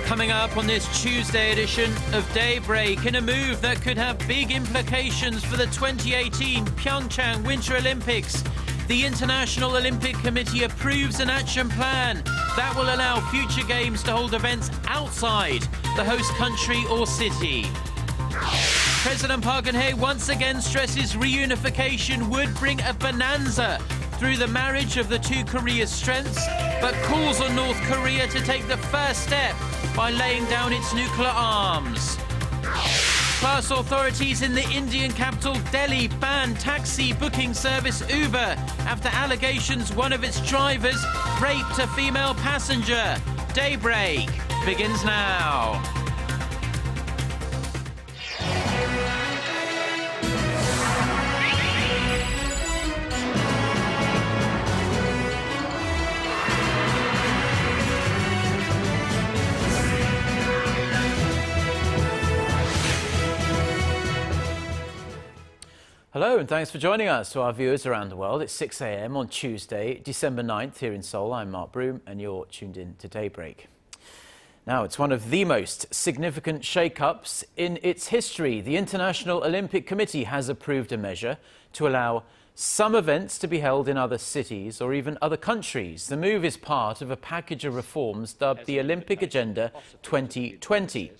Coming up on this Tuesday edition of Daybreak, in a move that could have big implications for the 2018 Pyeongchang Winter Olympics, the International Olympic Committee approves an action plan that will allow future games to hold events outside the host country or city. President Park Geun-hye once again stresses reunification would bring a bonanza through the marriage of the two Koreas' strengths, but calls on North Korea to take the first step by laying down its nuclear arms. Plus, authorities in the Indian capital Delhi banned taxi booking service Uber after allegations one of its drivers raped a female passenger. Daybreak begins now. Hello and thanks for joining us. To our viewers around the world, it's 6 a.m. on Tuesday, December 9th here in Seoul. I'm Mark Broome and you're tuned in to Daybreak. Now, it's one of the most significant shake-ups in its history. The International Olympic Committee has approved a measure to allow some events to be held in other cities or even other countries. The move is part of a package of reforms dubbed the Olympic Agenda 2020.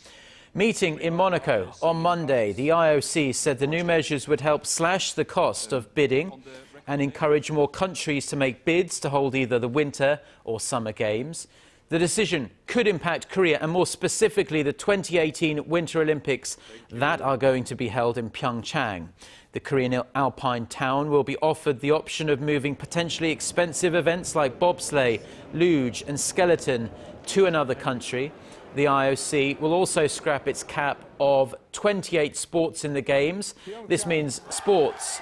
Meeting in Monaco on Monday, the IOC said the new measures would help slash the cost of bidding and encourage more countries to make bids to hold either the Winter or Summer Games. The decision could impact Korea and more specifically the 2018 Winter Olympics that are going to be held in Pyeongchang. The Korean alpine town will be offered the option of moving potentially expensive events like bobsleigh, luge and skeleton to another country. The IOC will also scrap its cap of 28 sports in the Games. This means sports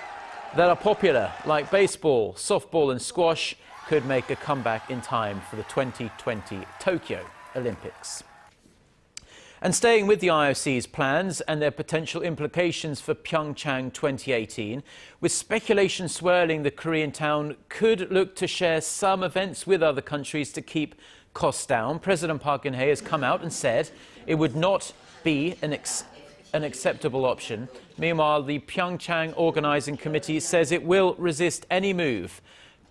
that are popular, like baseball, softball and squash, could make a comeback in time for the 2020 Tokyo Olympics. And staying with the IOC's plans and their potential implications for Pyeongchang 2018, with speculation swirling the Korean town could look to share some events with other countries to keep costs down. President Park Geun-hye has come out and said it would not be an acceptable option. Meanwhile, the Pyeongchang Organizing Committee says it will resist any move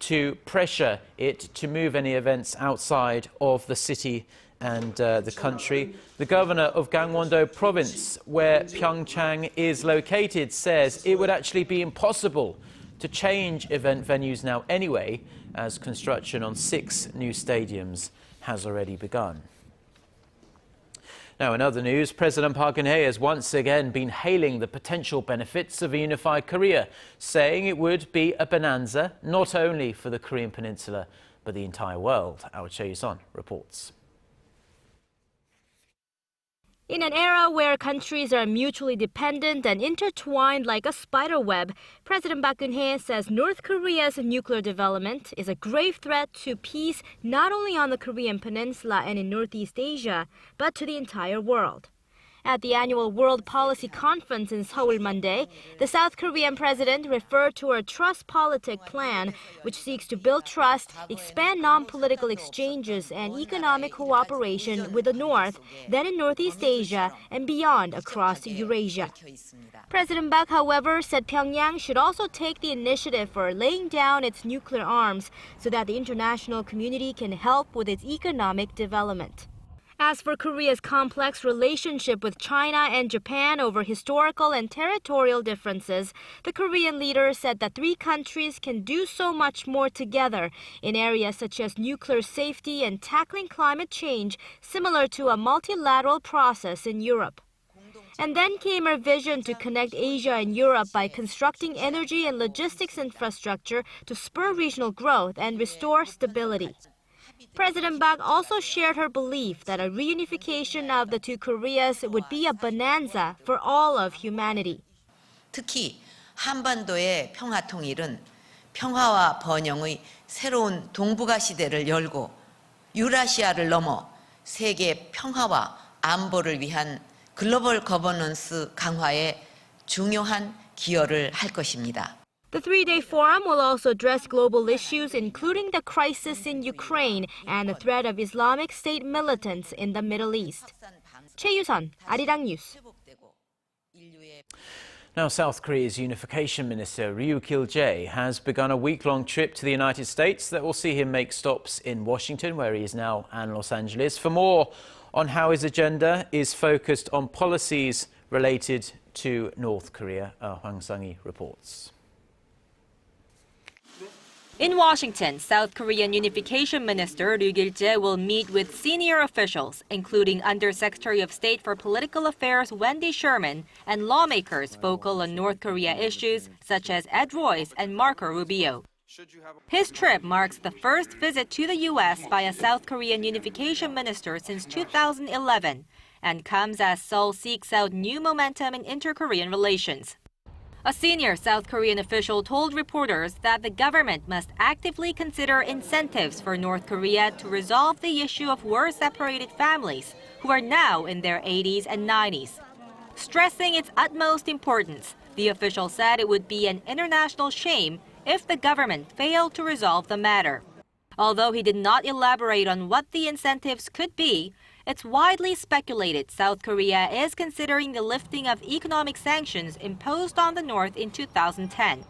to pressure it to move any events outside of the city and the country. The governor of Gangwon-do province, where Pyeongchang is located, says it would actually be impossible to change event venues now anyway, as construction on 6 new stadiums has already begun. Now, in other news, President Park Geun-hye has once again been hailing the potential benefits of a unified Korea, saying it would be a bonanza not only for the Korean peninsula, but the entire world. Our Choi Yuson reports. In an era where countries are mutually dependent and intertwined like a spider web, President Park Geun-hye says North Korea's nuclear development is a grave threat to peace not only on the Korean peninsula and in Northeast Asia, but to the entire world. At the annual World Policy Conference in Seoul Monday, the South Korean president referred to a trust politic plan which seeks to build trust, expand non-political exchanges and economic cooperation with the North, then in Northeast Asia and beyond across Eurasia. President Park, however, said Pyongyang should also take the initiative for laying down its nuclear arms so that the international community can help with its economic development. As for Korea's complex relationship with China and Japan over historical and territorial differences, the Korean leader said that 3 countries can do so much more together in areas such as nuclear safety and tackling climate change, similar to a multilateral process in Europe. And then came her vision to connect Asia and Europe by constructing energy and logistics infrastructure to spur regional growth and restore stability. President Park also shared her belief that a reunification of the two Koreas would be a bonanza for all of humanity. 특히 한반도의 평화 통일은 평화와 번영의 새로운 동북아 시대를 열고 유라시아를 넘어 세계 평화와 안보를 위한 글로벌 거버넌스 강화에 중요한 기여를 할 것입니다. The three-day forum will also address global issues, including the crisis in Ukraine and the threat of Islamic State militants in the Middle East. 최유선, Arirang News. Now, South Korea's unification minister, Ryu Kil-jae, has begun a week-long trip to the United States that will see him make stops in Washington, where he is now, and Los Angeles. For more on how his agenda is focused on policies related to North Korea, Hwang Sang-hee reports. In Washington, South Korean Unification Minister Ryu Kil-jae will meet with senior officials, including Under-Secretary of State for Political Affairs Wendy Sherman and lawmakers vocal on North Korea issues such as Ed Royce and Marco Rubio. His trip marks the first visit to the U.S. by a South Korean unification minister since 2011 and comes as Seoul seeks out new momentum in inter-Korean relations. A senior South Korean official told reporters that the government must actively consider incentives for North Korea to resolve the issue of war-separated families who are now in their 80s and 90s. Stressing its utmost importance, the official said it would be an international shame if the government failed to resolve the matter. Although he did not elaborate on what the incentives could be, it's widely speculated South Korea is considering the lifting of economic sanctions imposed on the North in 2010.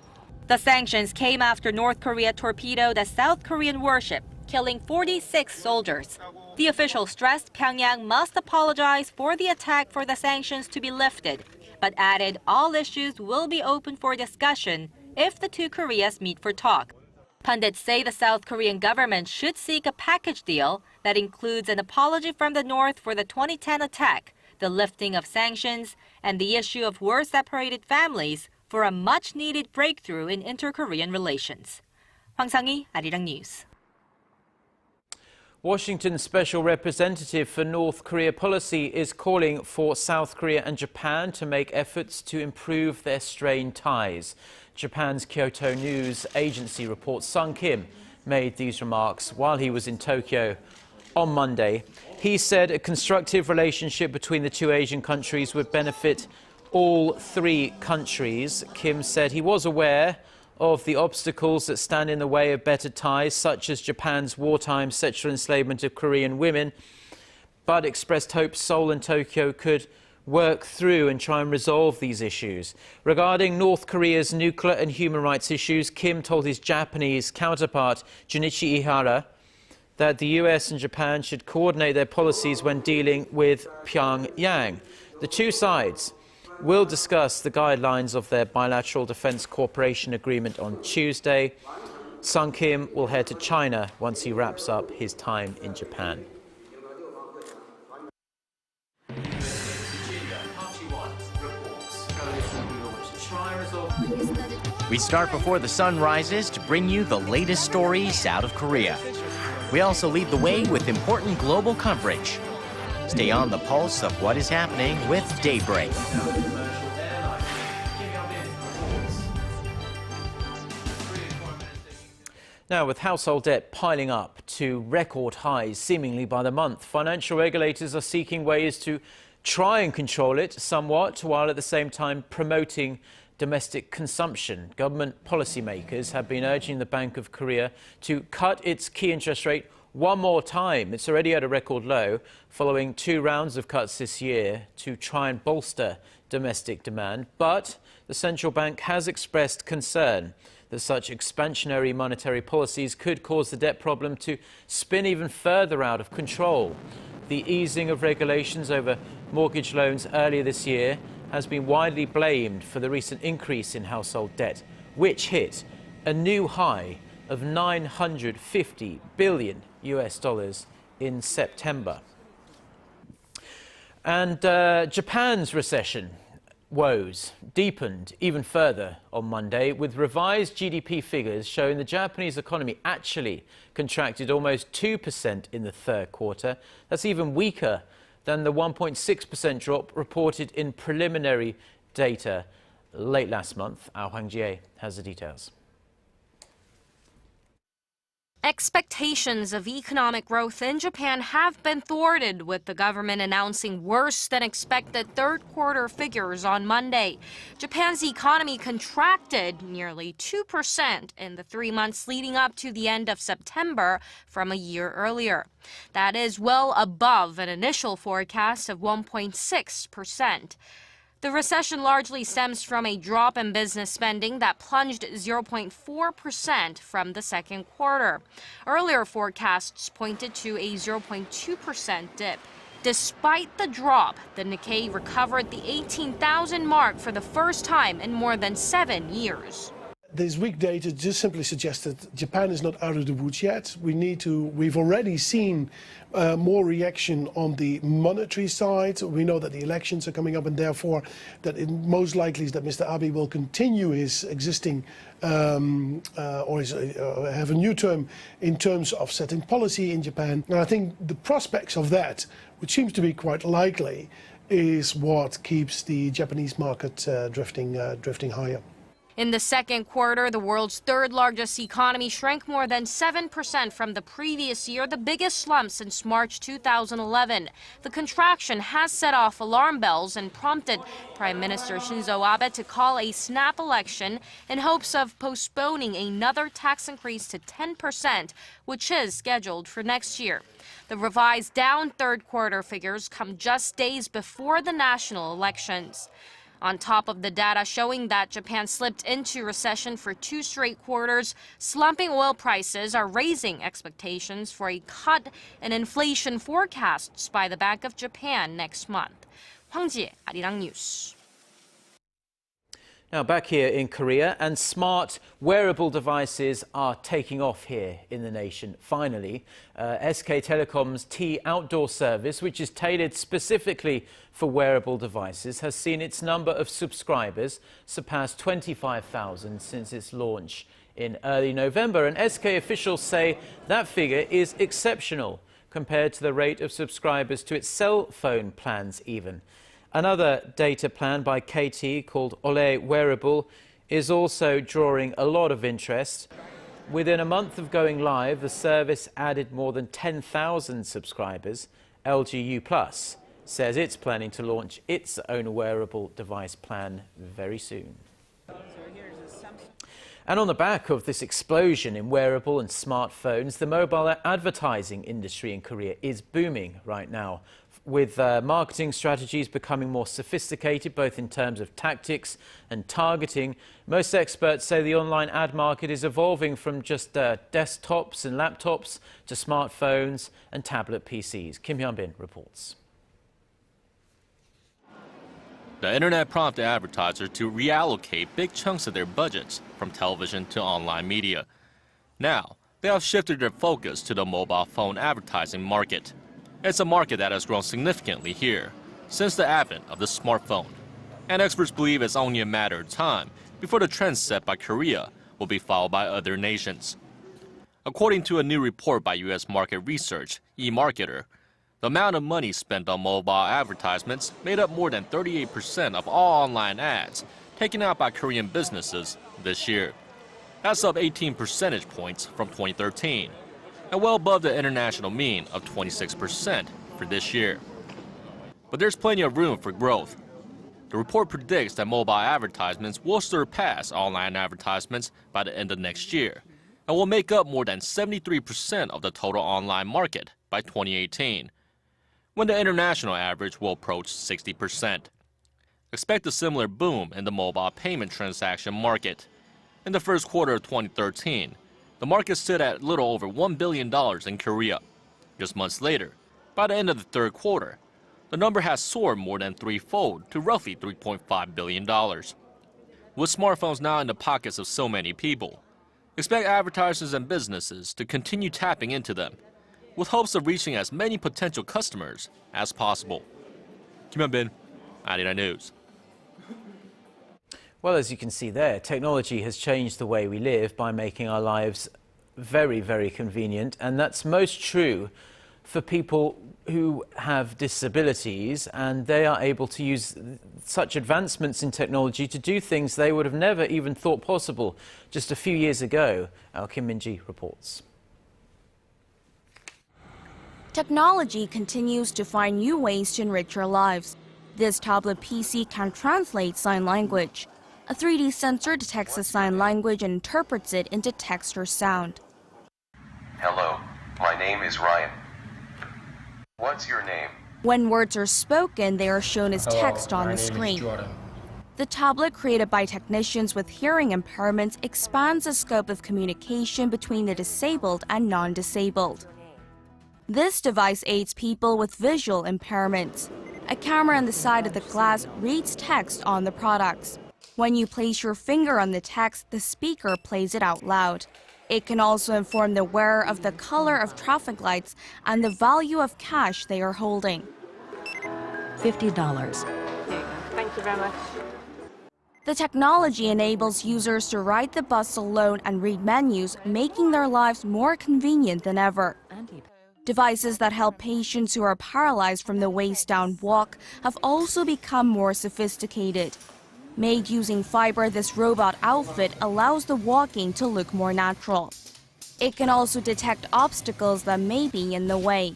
The sanctions came after North Korea torpedoed a South Korean warship, killing 46 soldiers. The official stressed Pyongyang must apologize for the attack for the sanctions to be lifted, but added all issues will be open for discussion if the two Koreas meet for talk. Pundits say the South Korean government should seek a package deal that includes an apology from the North for the 2010 attack, the lifting of sanctions, and the issue of war-separated families for a much-needed breakthrough in inter-Korean relations. Hwang Sang-hee, Arirang News. Washington's special representative for North Korea policy is calling for South Korea and Japan to make efforts to improve their strained ties. Japan's Kyoto News Agency reports Sung Kim made these remarks while he was in Tokyo on Monday. He said a constructive relationship between the two Asian countries would benefit all three countries. Kim said he was aware of the obstacles that stand in the way of better ties, such as Japan's wartime sexual enslavement of Korean women, but expressed hope Seoul and Tokyo could work through and try and resolve these issues. Regarding North Korea's nuclear and human rights issues, Kim told his Japanese counterpart, Junichi Ihara, that the US and Japan should coordinate their policies when dealing with Pyongyang. The two sides will discuss the guidelines of their bilateral defense cooperation agreement on Tuesday. Sung Kim will head to China once he wraps up his time in Japan. We start before the sun rises to bring you the latest stories out of Korea. We also lead the way with important global coverage. Stay on the pulse of what is happening with Daybreak. Now, with household debt piling up to record highs seemingly by the month, financial regulators are seeking ways to try and control it somewhat, while at the same time promoting domestic consumption. Government policymakers have been urging the Bank of Korea to cut its key interest rate one more time. It's already at a record low, following 2 rounds of cuts this year to try and bolster domestic demand. But the central bank has expressed concern that such expansionary monetary policies could cause the debt problem to spin even further out of control. The easing of regulations over mortgage loans earlier this year has been widely blamed for the recent increase in household debt, which hit a new high of $950 billion in September. And Japan's recession woes deepened even further on Monday, with revised GDP figures showing the Japanese economy actually contracted almost 2% in the third quarter. That's even weaker than the 1.6% drop reported in preliminary data late last month. Hwang Sang-hee has the details. Expectations of economic growth in Japan have been thwarted, with the government announcing worse than expected third quarter figures on Monday. Japan's economy contracted nearly 2% in the 3 months leading up to the end of September from a year earlier. That is well above an initial forecast of 1.6%. The recession largely stems from a drop in business spending that plunged 0.4% from the second quarter. Earlier forecasts pointed to a 0.2% dip. Despite the drop, the Nikkei recovered the 18,000 mark for the first time in more than 7 years. This weak data just simply suggests that Japan is not out of the woods yet. We've already seen more reaction on the monetary side. We know that the elections are coming up, and therefore that it most likely is that Mr. Abe will continue his existing have a new term in terms of setting policy in Japan. And I think the prospects of that, which seems to be quite likely, is what keeps the Japanese market drifting higher. In the second quarter, the world's third largest economy shrank more than 7% from the previous year, the biggest slump since March 2011. The contraction has set off alarm bells and prompted Prime Minister Shinzo Abe to call a snap election in hopes of postponing another tax increase to 10%, which is scheduled for next year. The revised down third quarter figures come just days before the national elections. On top of the data showing that Japan slipped into recession for 2 straight quarters, slumping oil prices are raising expectations for a cut in inflation forecasts by the Bank of Japan next month. Hwang Ji-hye, Arirang News. Now back here in Korea, and smart wearable devices are taking off here in the nation. Finally, SK Telecom's T outdoor service, which is tailored specifically for wearable devices, has seen its number of subscribers surpass 25,000 since its launch in early November. And SK officials say that figure is exceptional compared to the rate of subscribers to its cell phone plans even. Another data plan by KT called Ole Wearable is also drawing a lot of interest. Within a month of going live, the service added more than 10,000 subscribers. LGU Plus says it's planning to launch its own wearable device plan very soon. And on the back of this explosion in wearable and smartphones, the mobile advertising industry in Korea is booming right now, with marketing strategies becoming more sophisticated, both in terms of tactics and targeting. Most experts say the online ad market is evolving from just desktops and laptops to smartphones and tablet PCs. Kim Hyun-bin reports. The internet prompted advertisers to reallocate big chunks of their budgets from television to online media. Now, they have shifted their focus to the mobile phone advertising market. It's a market that has grown significantly here since the advent of the smartphone. And experts believe it's only a matter of time before the trend set by Korea will be followed by other nations. According to a new report by U.S. market research, eMarketer, the amount of money spent on mobile advertisements made up more than 38% of all online ads taken out by Korean businesses this year. That's up 18 percentage points from 2013. And well above the international mean of 26% for this year. But there's plenty of room for growth. The report predicts that mobile advertisements will surpass online advertisements by the end of next year and will make up more than 73% of the total online market by 2018, when the international average will approach 60%. Expect a similar boom in the mobile payment transaction market. In the first quarter of 2013, the market stood at little over $1 billion in Korea. Just months later, by the end of the third quarter, the number has soared more than threefold to roughly $3.5 billion. With smartphones now in the pockets of so many people, expect advertisers and businesses to continue tapping into them, with hopes of reaching as many potential customers as possible. Kim Hyun-bin, Arirang News. Well, as you can see there, technology has changed the way we live by making our lives very, very convenient. And that's most true for people who have disabilities, and they are able to use such advancements in technology to do things they would have never even thought possible just a few years ago. Our Kim Min-ji reports. Technology continues to find new ways to enrich our lives. This tablet PC can translate sign language. A 3D sensor detects the sign language and interprets it into text or sound. Hello, my name is Ryan. What's your name? When words are spoken, they are shown as text on the screen. The tablet, created by technicians with hearing impairments, expands the scope of communication between the disabled and non-disabled. This device aids people with visual impairments. A camera on the side of the glass reads text on the products. When you place your finger on the text, the speaker plays it out loud. It can also inform the wearer of the color of traffic lights and the value of cash they are holding. $50. Thank you very much. The technology enables users to ride the bus alone and read menus, making their lives more convenient than ever. Devices that help patients who are paralyzed from the waist down walk have also become more sophisticated. Made using fiber, this robot outfit allows the walking to look more natural. It can also detect obstacles that may be in the way.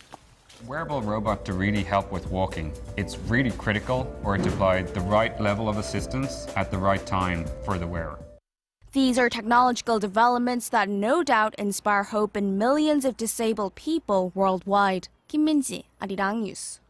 Wearable robot to really help with walking. It's really critical or to provide the right level of assistance at the right time for the wearer. These are technological developments that no doubt inspire hope in millions of disabled people worldwide. Kim Min-ji, Arirang News.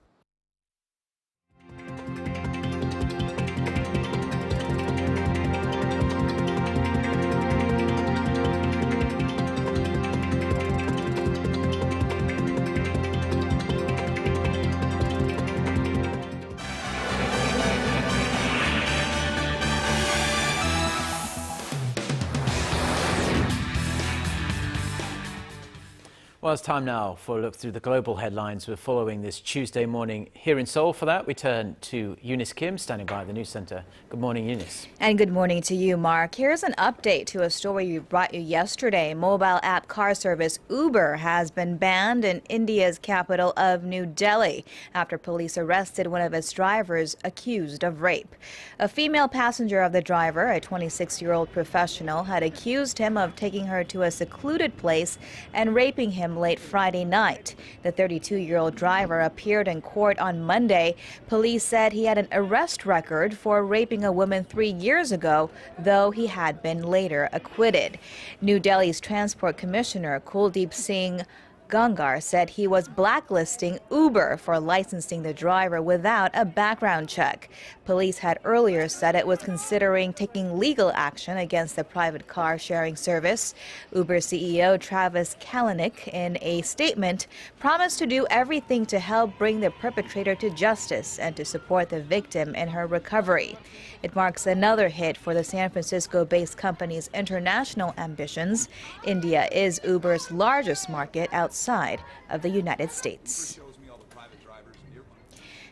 Well, it's time now for a look through the global headlines we're following this Tuesday morning here in Seoul. For that, we turn to Eunice Kim, standing by at the news center. Good morning, Eunice. And good morning to you, Mark. Here's an update to a story we brought you yesterday. Mobile app car service Uber has been banned in India's capital of New Delhi after police arrested one of its drivers accused of rape. A female passenger of the driver, a 26-year-old professional, had accused him of taking her to a secluded place and raping him late Friday night. The 32-year-old driver appeared in court on Monday. Police said he had an arrest record for raping a woman 3 years ago, though he had been later acquitted. New Delhi's Transport Commissioner Kuldeep Singh Gangar said he was blacklisting Uber for licensing the driver without a background check. Police had earlier said it was considering taking legal action against the private car sharing service. Uber CEO Travis Kalanick, in a statement, promised to do everything to help bring the perpetrator to justice and to support the victim in her recovery. It marks another hit for the San Francisco-based company's international ambitions. India is Uber's largest market outside of the United States.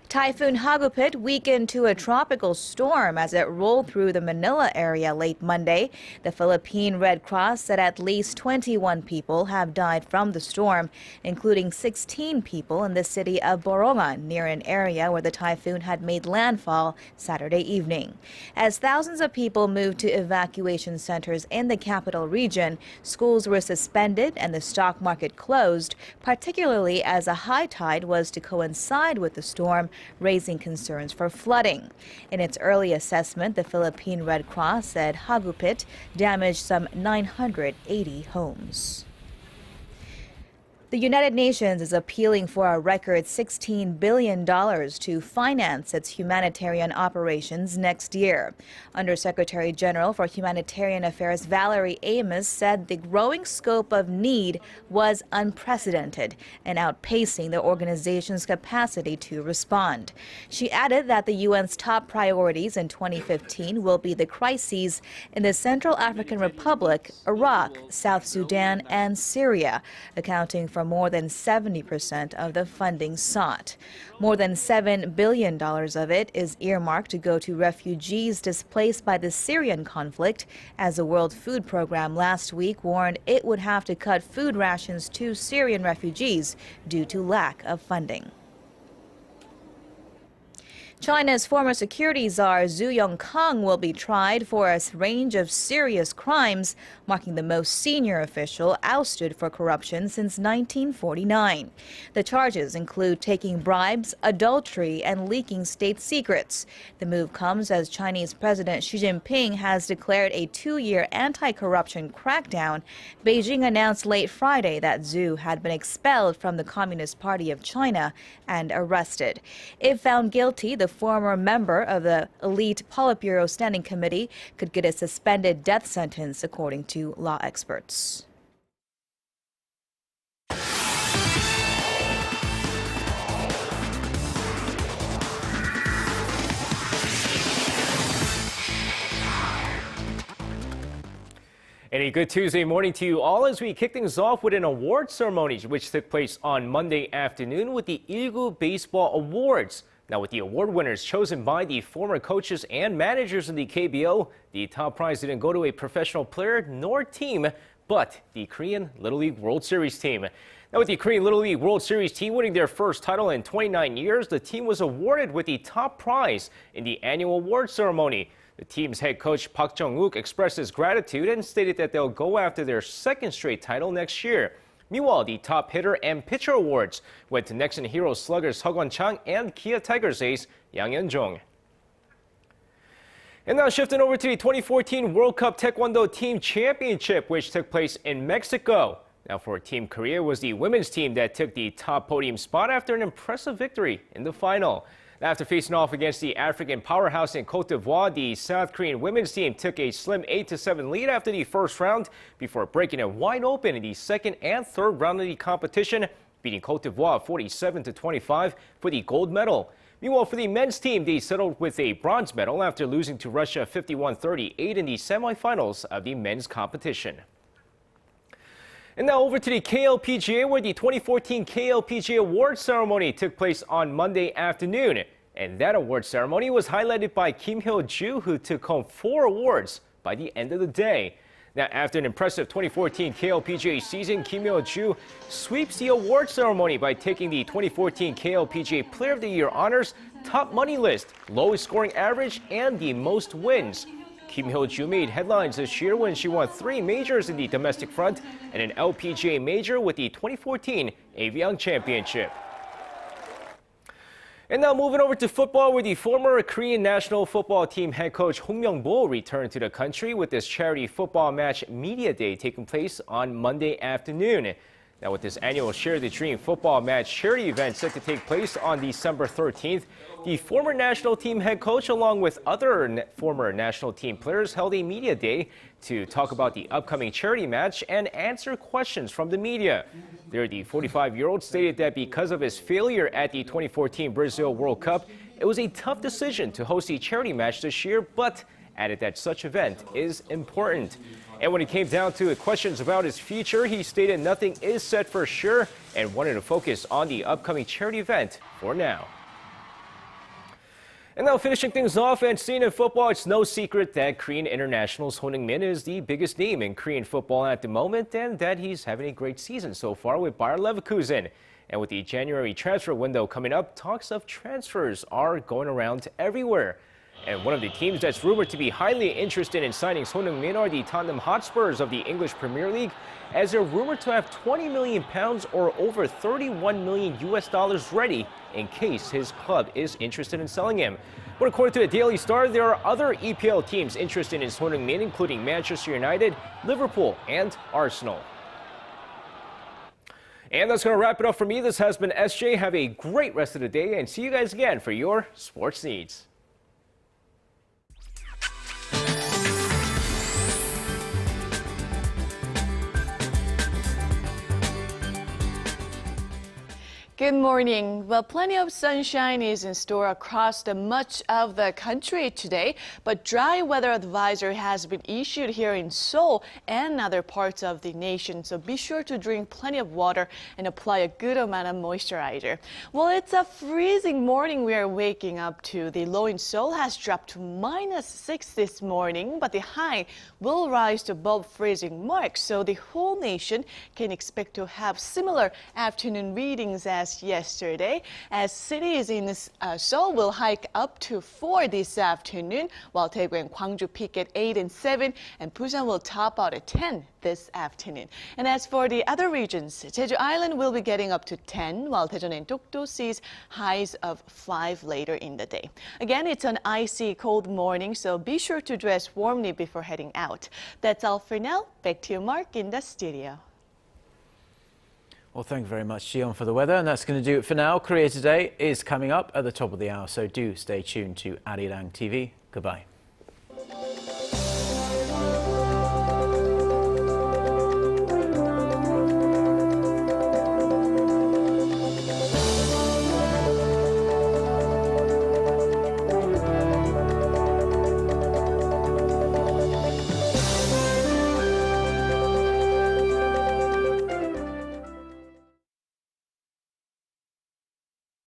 Typhoon Hagupit weakened to a tropical storm as it rolled through the Manila area late Monday. The Philippine Red Cross said at least 21 people have died from the storm, including 16 people in the city of Borongan, near an area where the typhoon had made landfall Saturday evening. As thousands of people moved to evacuation centers in the capital region, schools were suspended and the stock market closed, particularly as a high tide was to coincide with the storm, raising concerns for flooding. In its early assessment, the Philippine Red Cross said Hagupit damaged some 980 homes. The United Nations is appealing for a record $16 billion to finance its humanitarian operations next year. Undersecretary General for Humanitarian Affairs Valerie Amos said the growing scope of need was unprecedented and outpacing the organization's capacity to respond. She added that the UN's top priorities in 2015 will be the crises in the Central African Republic, Iraq, South Sudan, and Syria, accounting for more than 70% of the funding sought. More than $7 billion of it is earmarked to go to refugees displaced by the Syrian conflict, as the World Food Program last week warned it would have to cut food rations to Syrian refugees due to lack of funding. China's former security czar Zhu Yongkang will be tried for a range of serious crimes marking the most senior official ousted for corruption since 1949. The charges include taking bribes, adultery, and leaking state secrets. The move comes as Chinese President Xi Jinping has declared a 2-year anti-corruption crackdown. Beijing announced late Friday that Zhu had been expelled from the Communist Party of China and arrested. If found guilty, the former member of the elite Politburo Standing Committee could get a suspended death sentence, according to law experts. And a good Tuesday morning to you all as we kick things off with an award ceremony which took place on Monday afternoon with the Ilgu Baseball Awards. Now, with the award winners chosen by the former coaches and managers of the KBO, the top prize didn't go to a professional player nor team, but the Korean Little League World Series team. Now, with the Korean Little League World Series team winning their first title in 29 years, the team was awarded with the top prize in the annual award ceremony. The team's head coach Park Geun-hye expressed his gratitude and stated that they'll go after their second straight title next year. Meanwhile, the top hitter and pitcher awards went to Nexon Heroes sluggers Chang and Kia Tigers ace Yang Yeon-jong. And now shifting over to the 2014 World Cup Taekwondo Team Championship, which took place in Mexico. Now for Team Korea was the women's team that took the top podium spot after an impressive victory in the final. After facing off against the African powerhouse in Cote d'Ivoire, the South Korean women's team took a slim 8-7 lead after the first round before breaking it wide open in the second and third round of the competition, beating Cote d'Ivoire 47-25 for the gold medal. Meanwhile, for the men's team, they settled with a bronze medal after losing to Russia 51-38 in the semifinals of the men's competition. And now over to the KLPGA, where the 2014 KLPGA Awards ceremony took place on Monday afternoon. And that award ceremony was highlighted by Kim Hyo-ju, who took home 4 awards by the end of the day. Now, after an impressive 2014 KLPGA season, Kim Hyo-ju sweeps the award ceremony by taking the 2014 KLPGA Player of the Year honors, top money list, lowest scoring average, and the most wins. Kim Hyo-ju made headlines this year when she won 3 majors in the domestic front and an LPGA major with the 2014 Arirang Championship. And now moving over to football, where the former Korean national football team head coach Hong Myung-bo returned to the country with this charity football match media day taking place on Monday afternoon. Now, with this annual Share the Dream football match charity event set to take place on December 13th, the former national team head coach, along with other former national team players, held a media day to talk about the upcoming charity match and answer questions from the media. There, the 45-year-old stated that because of his failure at the 2014 Brazil World Cup, it was a tough decision to host a charity match this year, but added that such event is important. And when it came down to questions about his future, he stated nothing is set for sure and wanted to focus on the upcoming charity event for now. And now finishing things off and staying in football, it's no secret that Korean international Son Heung-min is the biggest name in Korean football at the moment, and that he's having a great season so far with Bayer Leverkusen. And with the January transfer window coming up, talks of transfers are going around everywhere. And one of the teams that's rumored to be highly interested in signing Son Heung-min are the Tottenham Hotspurs of the English Premier League, as they're rumored to have £20 million or over $31 million ready in case his club is interested in selling him. But according to the Daily Star, there are other EPL teams interested in Son Heung-min, including Manchester United, Liverpool, and Arsenal. And that's going to wrap it up for me. This has been SJ. Have a great rest of the day, and see you guys again for your sports needs. Good morning. Well, plenty of sunshine is in store across much of the country today, but dry weather advisory has been issued here in Seoul and other parts of the nation, so be sure to drink plenty of water and apply a good amount of moisturizer. Well, it's a freezing morning we are waking up to. The low in Seoul has dropped to -6 this morning, but the high will rise to above freezing mark, so the whole nation can expect to have similar afternoon readings as as yesterday, as cities in Seoul will hike up to 4 this afternoon, while Daegu and Gwangju peak at 8 and 7, and Busan will top out at 10 this afternoon. And as for the other regions, Jeju Island will be getting up to 10, while Daejeon and Dokdo sees highs of 5 later in the day. Again, it's an icy, cold morning, so be sure to dress warmly before heading out. That's all for now. Back to you, Mark, in the studio. Well, thank you very much, Jiyeon, for the weather. And that's going to do it for now. Korea Today is coming up at the top of the hour, so do stay tuned to Arirang TV. Goodbye.